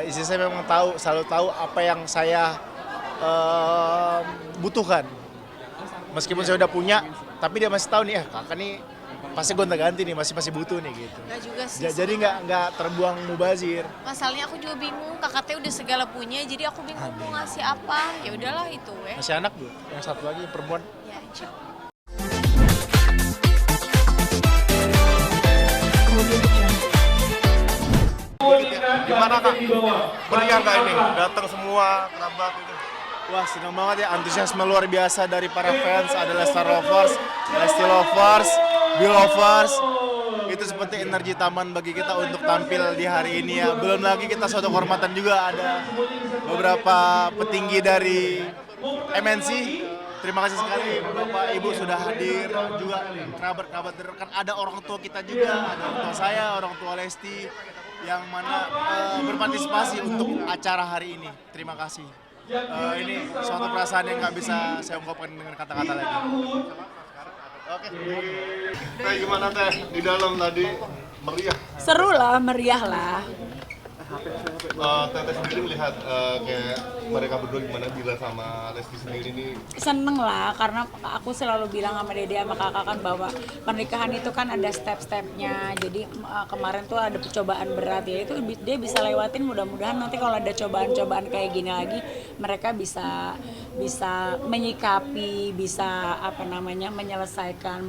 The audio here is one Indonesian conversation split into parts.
istri saya memang selalu tahu apa yang saya butuhkan. Meskipun saya udah punya, tapi dia masih tahu nih, kakak nih pasti gonta-ganti nih, masih butuh nih gitu. Nggak juga sih. Jadi nggak terbuang mubazir. Masalahnya aku juga bingung, kakak teh udah segala punya, jadi aku bingung mau ngasih apa. Ya udahlah itu Masih anak Bu, yang satu lagi perempuan. Ya, insya Allah. Gimana Kak? Meriah nggak ini? Datang semua kerabat itu. Wah, senang banget ya, antusiasme luar biasa dari para fans, ada Lestar Lovers, Lesti Lovers, Bill Lovers. Itu seperti energi taman bagi kita untuk tampil di hari ini ya. Belum lagi kita suatu kehormatan juga, ada beberapa petinggi dari MNC. Terima kasih sekali Bapak Ibu sudah hadir, juga kerabat-kerabat terdekat. Ada orang tua kita juga, ada orang tua saya, orang tua Lesti yang mana berpartisipasi untuk acara hari ini. Terima kasih. Ini suatu perasaan yang nggak bisa saya ungkapkan dengan kata-kata lagi. Oke. Kayak gimana Teh di dalam tadi? Meriah. Seru lah, meriah lah. Teteh sendiri melihat kayak mereka berdua gimana, Bila sama Lesti sendiri nih? Seneng lah, karena aku selalu bilang sama Dede sama kakak kan bahwa pernikahan itu kan ada step-stepnya. Jadi kemarin tuh ada percobaan berat ya, itu dia bisa lewatin. Mudah-mudahan nanti kalau ada cobaan-cobaan kayak gini lagi, mereka bisa menyikapi, bisa menyelesaikan,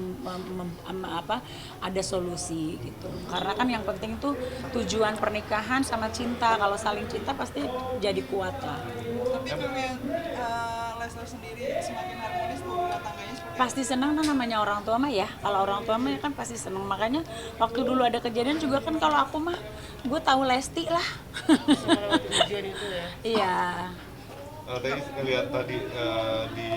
ada solusi gitu. Karena kan yang penting tuh tujuan pernikahan sama cinta. Kalau saling cinta pasti jadi kuat lah. Tapi kalau Leslar sendiri semakin harmonis tuh rumah tangganya seperti Pasti senang kan, namanya orang tua mah ya. Kalau orang tua mah kan pasti senang. Makanya waktu dulu ada kejadian juga kan, kalau aku mah gue tahu Lesti lah. Tujuan itu ya. Iya. Tadi ngeliat tadi di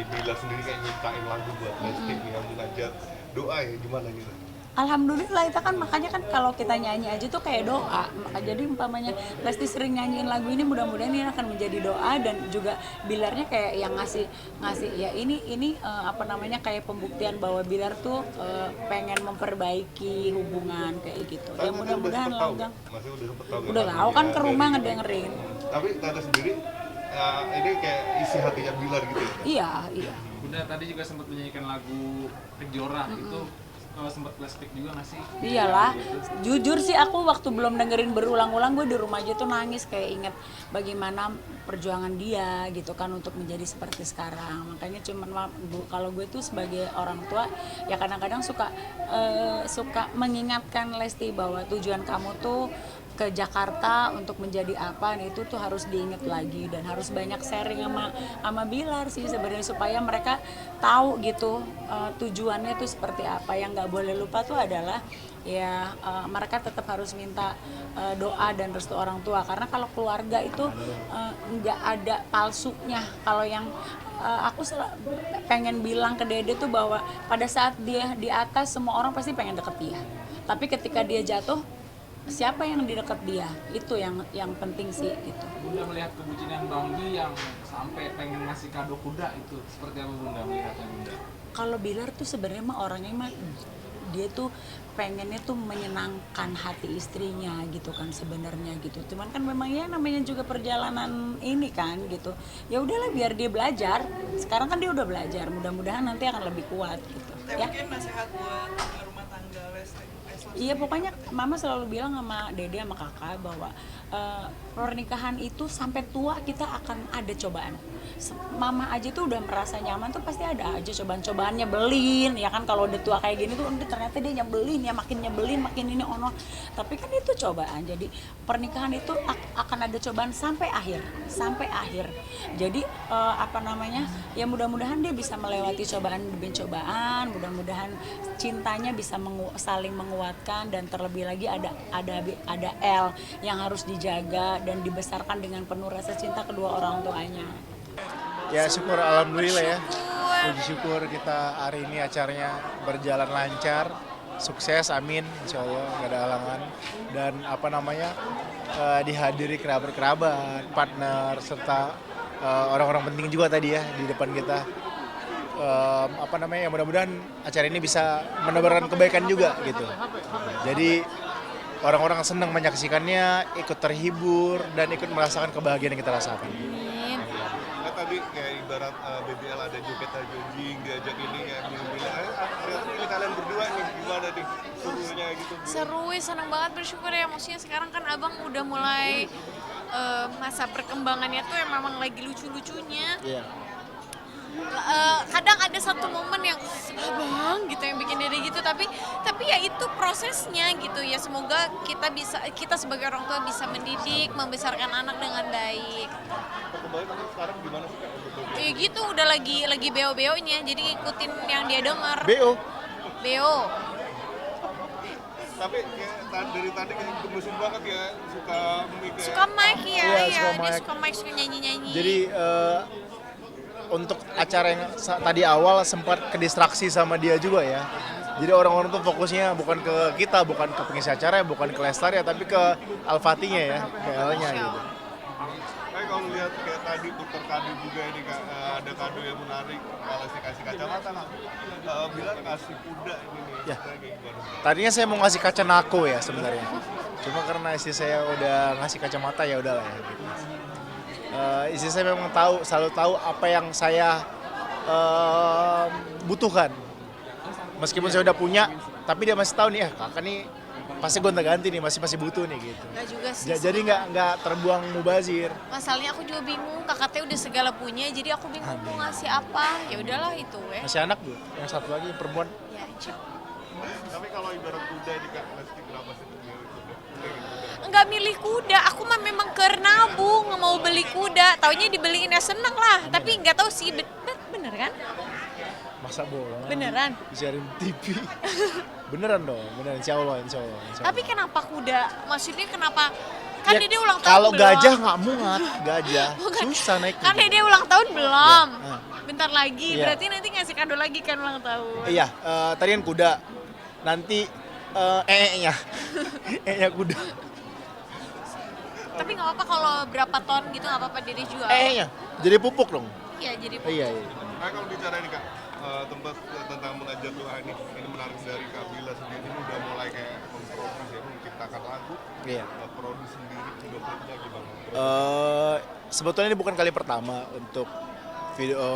Bila sendiri kayak nyiptain lagu buat Lesti yang munajat doa ya, gimana gitu? Alhamdulillah, itu kan makanya kan kalau kita nyanyi aja tuh kayak doa. Jadi umpamanya Lesti sering nyanyiin lagu ini, mudah-mudahan ini akan menjadi doa. Dan juga Bilarnya kayak yang ngasih ya ini kayak pembuktian bahwa Bilar tuh pengen memperbaiki hubungan kayak gitu. Ya mudah-mudahan langgeng. Masih udah sempet tahu. Udah tahu kan, ke rumah ngedengerin. Tapi Tete sendiri ini kayak isi hatinya Bilar gitu ya? Iya. Bunda tadi juga sempat menyanyikan lagu Kejora itu, sempat flashback juga nggak sih? Iyalah, jujur sih aku waktu belum dengerin berulang-ulang, gue di rumah aja tuh nangis, kayak inget bagaimana perjuangan dia gitu kan untuk menjadi seperti sekarang. Makanya kalau gue tuh sebagai orang tua ya kadang-kadang suka mengingatkan Lesti bahwa tujuan kamu tuh ke Jakarta untuk menjadi apa, nih itu tuh harus diingat lagi. Dan harus banyak sharing sama Bilar sih sebenarnya, supaya mereka tahu gitu tujuannya itu seperti apa. Yang nggak boleh lupa tuh adalah ya mereka tetap harus minta doa dan restu orang tua, karena kalau keluarga itu nggak ada palsunya. Kalau yang aku pengen bilang ke Dede tuh bahwa pada saat dia di atas, semua orang pasti pengen deket dia, tapi ketika dia jatuh, siapa yang di dekat dia, itu yang penting sih itu. Bunda melihat kebucinan Bang Bi yang sampai pengen ngasih kado kuda itu seperti apa Bunda melihatnya Bunda? Kalau Bilar tuh sebenarnya orangnya dia tuh pengennya tuh menyenangkan hati istrinya gitu kan sebenarnya gitu. Cuman kan memang ya namanya juga perjalanan ini kan gitu. Ya udahlah, biar dia belajar. Sekarang kan dia udah belajar. Mudah-mudahan nanti akan lebih kuat gitu. Ya. mungkin nasihat buat rumah tangga Leslar. Iya, pokoknya Mama selalu bilang sama Dede sama Kakak bahwa pernikahan itu sampai tua kita akan ada cobaan. Mama aja tuh udah merasa nyaman tuh pasti ada aja cobaan-cobaan, nyebelin ya kan. Kalau udah tua kayak gini tuh ternyata dia nyebelin ya, makin nyebelin, makin ini ono. Tapi kan itu cobaan. Jadi pernikahan itu akan ada cobaan sampai akhir. Jadi ya mudah-mudahan dia bisa melewati cobaan demi cobaan. Mudah-mudahan cintanya bisa saling menguatkan, dan terlebih lagi ada L yang harus dijaga dan dibesarkan dengan penuh rasa cinta kedua orang tuanya. Ya syukur, alhamdulillah ya. Puji syukur kita hari ini acaranya berjalan lancar, sukses, amin, insya Allah nggak ada halangan. Dan dihadiri kerabat-kerabat, partner, serta orang-orang penting juga tadi ya di depan kita. Mudah-mudahan acara ini bisa menebarkan kebaikan juga gitu. Jadi orang-orang senang menyaksikannya, ikut terhibur dan ikut merasakan kebahagiaan yang kita rasakan. Amin. Nah, tadi kayak ibarat BBL ada Joketa Jojing diajak ini kayak bilang ternyata ini kalian berdua nih gimana nih serunya gitu. Seru, senang banget, bersyukur ya. Maksudnya sekarang kan abang udah mulai masa perkembangannya tuh yang memang lagi lucu-lucunya. Iya. Kadang ada satu momen yang abang gitu yang bikin dede gitu, tapi ya itu prosesnya gitu ya. Semoga kita sebagai orang tua bisa mendidik, membesarkan anak dengan baik. Perkembangan kamu sekarang gimana sih Kak? Ya gitu, udah lagi beo-beonya, jadi ikutin yang dia denger. BO. Beo. Tapi kayak dari tadi kayak gemesin banget ya, suka mic ya. Suka mic ya, Iya, iya, suka dia mic. suka mic, suka nyanyi-nyanyi. Jadi untuk acara yang tadi awal sempat kedistraksi sama dia juga ya. Jadi orang-orang tuh fokusnya bukan ke kita, bukan ke pengisi acara, bukan ke Lestari ya, tapi ke Al-Fatihnya ya, ke L-nya gitu. Tapi kalau lihat kayak tadi tukar kado juga ini Kak, ada kado yang menarik, kalau saya kasih kacamata Kak, bilang kasih kuda ini nih, Ya. kayak gimana? Tadinya saya mau ngasih kaca nako ya sebenarnya. Cuma karena istri saya udah ngasih kacamata ya udahlah ya. Gitu. Istri saya memang selalu tahu apa yang saya butuhkan. Meskipun saya udah punya, tapi dia masih tahu nih, kakak nih pasti gonta-ganti nih, masih butuh nih gitu. Nggak juga sih. Jadi nggak terbuang mubazir. Masalahnya aku juga bingung, kakak teh udah segala punya, jadi aku bingung mau ngasih apa. Ya udahlah itu ya. Masih anak tuh, yang satu lagi yang perempuan. Ya, cek. Tapi kalau ibarat kuda ini Kak, pasti berapa sih milih kuda? Enggak milih kuda, aku mah memang nabung mau beli kuda. Taunya dibeliin ya seneng lah, tapi nggak tahu sih bener kan? Masa bohong? Beneran. Disiarin TV. Beneran dong, beneran, insya Allah. Tapi kenapa kuda? Maksudnya kenapa? Kan Ya, Dede ulang tahun kalau belum. gajah nggak muat, gajah Bukan. susah naik. Kan Dede ulang tahun belum. Ya, Bentar lagi, Iya. berarti nanti ngasih kado lagi kan ulang tahun. Iya, tadi kan kuda. Nanti nya nya kuda. Tapi nggak apa-apa kalau berapa ton gitu nggak apa-apa Dede jual. Nya jadi pupuk dong. Iya jadi. Iya. Nah kalau bicara ini Kak, tempat tentang munajat doa ini menarik dari Kak Bila sendiri ini udah mulai kayak memproduksi ya, menciptakan lagu, Iya. produksi sendiri, video klipnya gimana? Sebetulnya ini bukan kali pertama untuk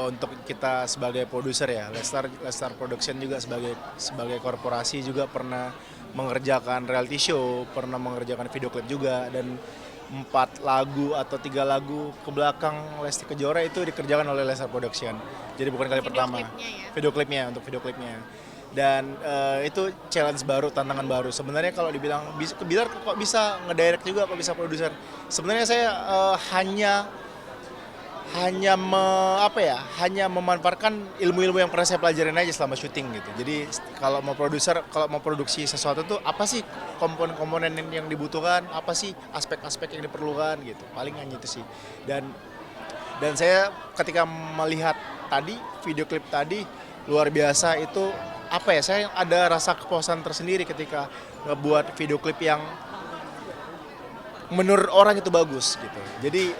untuk kita sebagai produser ya. Lestar Production juga sebagai korporasi juga pernah mengerjakan reality show, pernah mengerjakan video klip juga, dan 4 lagu atau 3 lagu ke belakang Lesti Kejora itu dikerjakan oleh Lestar Production. Jadi bukan kali Video pertama. klipnya ya? Untuk video klipnya. Dan itu challenge baru, tantangan baru. Sebenarnya kalau dibilang Bilar kok bisa ngedirect juga, kok bisa produser. Sebenarnya saya hanya memanfaatkan ilmu-ilmu yang pernah saya pelajarin aja selama syuting gitu. Jadi kalau mau produksi sesuatu tuh apa sih komponen-komponen yang dibutuhkan, apa sih aspek-aspek yang diperlukan gitu. Paling hanya itu sih. Dan saya ketika melihat tadi video klip tadi luar biasa itu saya ada rasa kepuasan tersendiri ketika ngebuat video klip yang menurut orang itu bagus gitu. Jadi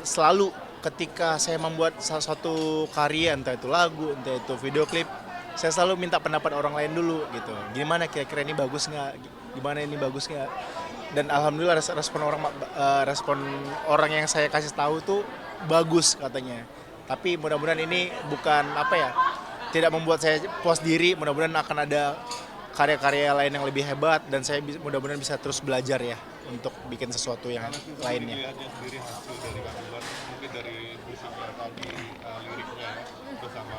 selalu ketika saya membuat salah satu karya, entah itu lagu, entah itu video klip, saya selalu minta pendapat orang lain dulu gitu. Gimana kira-kira ini bagus nggak? Gimana ini bagus nggak? Dan alhamdulillah respon orang yang saya kasih tahu tuh bagus katanya. Tapi mudah-mudahan ini bukan tidak membuat saya puas diri. Mudah-mudahan akan ada karya-karya lain yang lebih hebat, dan saya mudah-mudahan bisa terus belajar ya untuk bikin sesuatu yang lainnya. Lihatnya sendiri hasil dari Kak Bila, mungkin dari musiknya tadi, liriknya bersama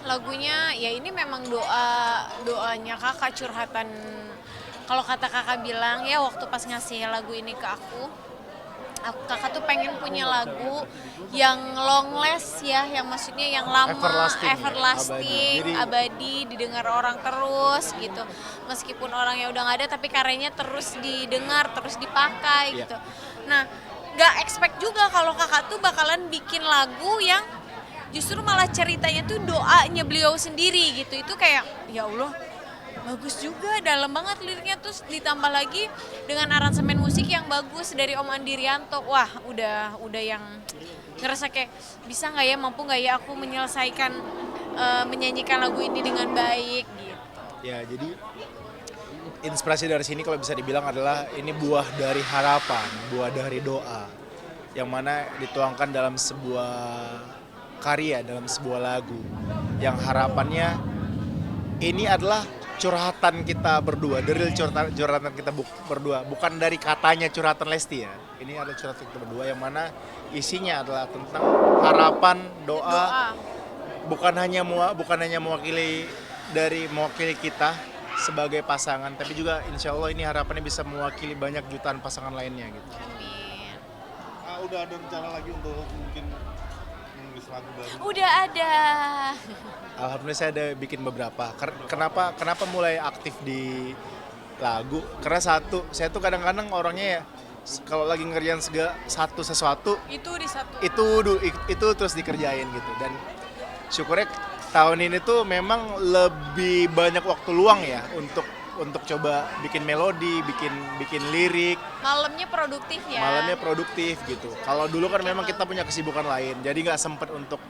Lagunya ya ini memang doanya kakak, curhatan. Kalau kata kakak bilang ya waktu pas ngasih lagu ini ke aku kakak tuh pengen punya lagu yang long last ya, yang maksudnya yang lama, everlasting, abadi, didengar orang terus gitu. Meskipun orangnya udah nggak ada, tapi karyanya terus didengar, terus dipakai gitu. Nah, nggak expect juga kalau kakak tuh bakalan bikin lagu yang justru malah ceritanya tuh doanya beliau sendiri gitu. Itu kayak ya Allah, bagus juga, dalam banget liriknya, terus ditambah lagi dengan aransemen musik yang bagus dari Om Andi Rianto. Wah, udah yang ngerasa kayak bisa nggak ya, mampu nggak ya aku menyelesaikan menyanyikan lagu ini dengan baik gitu. Ya, jadi inspirasi dari sini kalau bisa dibilang adalah ini buah dari harapan, buah dari doa yang mana dituangkan dalam sebuah karya, dalam sebuah lagu yang harapannya ini adalah curhatan kita berdua, dari curhatan kita berdua, bukan dari katanya curhatan Lesti ya. Ini adalah curhatan kita berdua yang mana isinya adalah tentang harapan, doa. bukan hanya mewakili kita sebagai pasangan, tapi juga insya Allah ini harapannya bisa mewakili banyak jutaan pasangan lainnya gitu. Amin. Udah ada rencana lagi untuk mungkin menulis lagu baru? Udah ada. Alhamdulillah saya ada bikin beberapa. Kenapa mulai aktif di lagu? Karena satu, saya tuh kadang-kadang orangnya ya kalau lagi ngerjain sesuatu itu terus dikerjain gitu. Dan syukurnya tahun ini tuh memang lebih banyak waktu luang ya untuk coba bikin melodi, bikin lirik. Malamnya produktif ya. Malamnya produktif gitu. Kalau dulu kan memang kita punya kesibukan lain, jadi nggak sempat untuk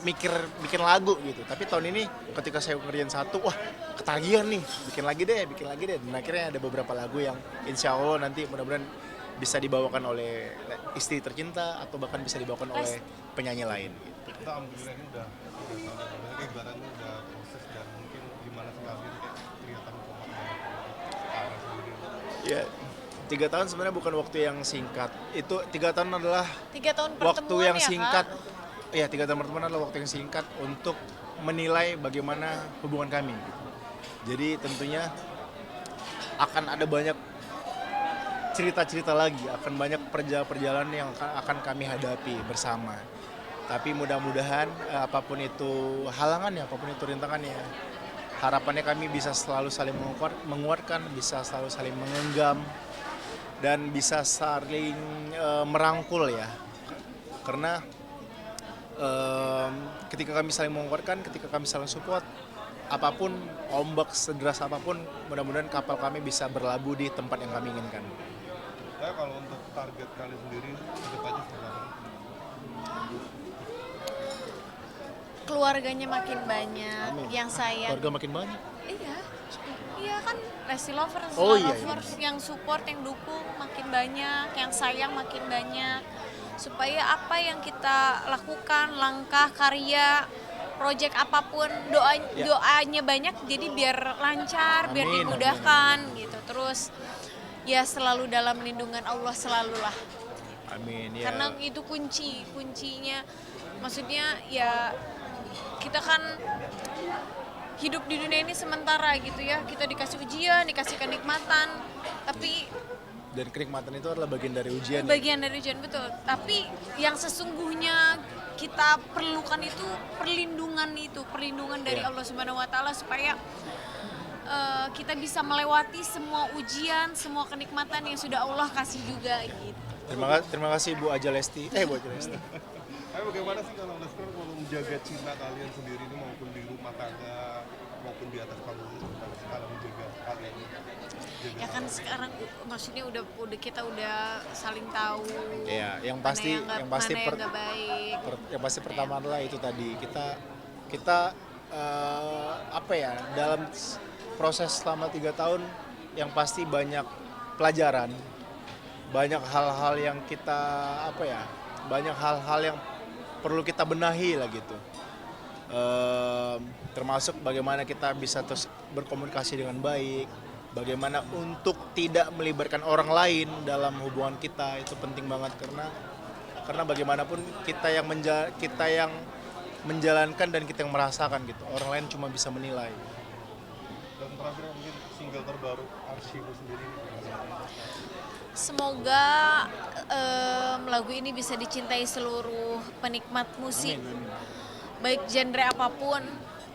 bikin lagu gitu. Tapi tahun ini ketika saya ngerjain satu, wah ketagihan nih, bikin lagi deh. Dan akhirnya ada beberapa lagu yang insya Allah nanti mudah-mudahan bisa dibawakan oleh istri tercinta atau bahkan bisa dibawakan oleh penyanyi lain. Gitu. Kita alhamdulillah ini udah kayak ibaratnya udah proses dan mungkin gimana sih kalian kayak kelihatan arah sendiri. Ya, 3 tahun sebenarnya bukan waktu yang singkat. Itu 3 tahun adalah 3 tahun pertemuan waktu yang ya, singkat. Kak? Ya, 3 tahun pertemuan adalah waktu yang singkat untuk menilai bagaimana hubungan kami. Jadi tentunya akan ada banyak cerita-cerita lagi, akan banyak perjalanan yang akan kami hadapi bersama. Tapi mudah-mudahan apapun itu halangannya, apapun itu rintangannya, harapannya kami bisa selalu saling menguatkan, bisa selalu saling mengenggam, dan bisa saling merangkul ya. Karena ketika kami saling menguatkan, ketika kami saling support, apapun ombak sederas apapun, mudah-mudahan kapal kami bisa berlabuh di tempat yang kami inginkan. Nah, kalau untuk target kalian sendiri kedepannya seperti apa? Keluarganya makin banyak, Amin. yang sayang. Keluarga makin banyak. Iya kan, Lesti Lovers, Oh, iya. yang support, yang dukung makin banyak, yang sayang makin banyak. Supaya apa yang kita lakukan, langkah, karya, project apapun, doanya banyak, jadi biar lancar, biar Amin, dimudahkan gitu. Terus ya selalu dalam lindungan Allah selalulah. Amin ya. Karena itu kuncinya. Maksudnya ya kita kan hidup di dunia ini sementara gitu ya. Kita dikasih ujian, dikasih kenikmatan, tapi Dan kenikmatan itu adalah bagian dari ujian. bagian dari ujian, betul. Tapi yang sesungguhnya kita perlukan itu perlindungan dari Allah Subhanahu wa taala supaya kita bisa melewati semua ujian, semua kenikmatan yang sudah Allah kasih juga gitu. Terima kasih Bu Aja Lesti. Bu Aja Lesti. Tapi bagaimana sih kalau Lesti kalau menjaga cinta kalian sendiri ini maupun di rumah tangga maupun di atas panggung, kalau menjaga kalian? Ya kan sekarang maksudnya udah kita udah saling tahu. Iya, yang pasti mana yang nggak baik. Yang pasti pertama adalah itu tadi kita apa ya, dalam proses selama 3 tahun yang pasti banyak pelajaran, banyak hal-hal yang kita banyak hal-hal yang perlu kita benahi lah gitu. Termasuk bagaimana kita bisa terus berkomunikasi dengan baik, bagaimana untuk tidak melibatkan orang lain dalam hubungan kita, itu penting banget karena bagaimanapun kita yang menjalankan dan kita yang merasakan gitu, orang lain cuma bisa menilai. Dan terakhir mungkin single terbaru Arsyifu sendiri. Semoga lagu ini bisa dicintai seluruh penikmat musik, baik genre apapun,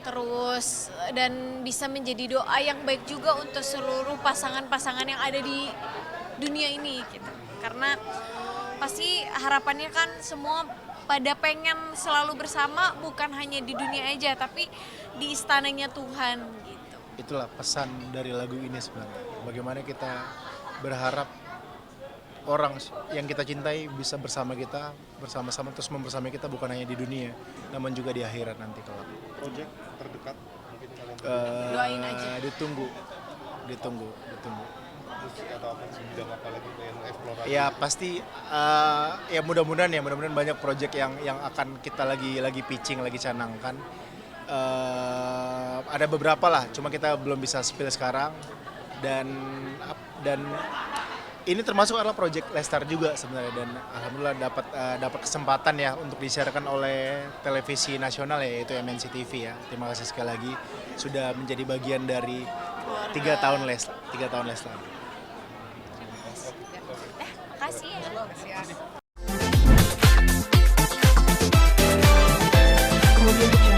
terus dan bisa menjadi doa yang baik juga untuk seluruh pasangan-pasangan yang ada di dunia ini gitu. Karena pasti harapannya kan semua pada pengen selalu bersama, bukan hanya di dunia aja tapi di istananya Tuhan gitu. Itulah pesan dari lagu ini sebenarnya. Bagaimana kita berharap orang yang kita cintai bisa bersama-sama terus membersamai kita, bukan hanya di dunia namun juga di akhirat nanti kelak. Project terdekat mungkin kalian. Doa doain aja. Ditunggu. Musik atau apa sih, bidang apa lagi pengen eksplorasi? Ya pasti ya mudah-mudahan banyak project yang akan kita lagi pitching, lagi canangkan. Ada beberapa lah, cuma kita belum bisa spill sekarang. Dan ini termasuk adalah project Lestar juga sebenarnya, dan alhamdulillah dapat kesempatan ya untuk disiarkan oleh televisi nasional ya, yaitu MNC TV ya. Terima kasih sekali lagi sudah menjadi bagian dari 3 tahun Lestar. Makasih ya. Audio Jungle.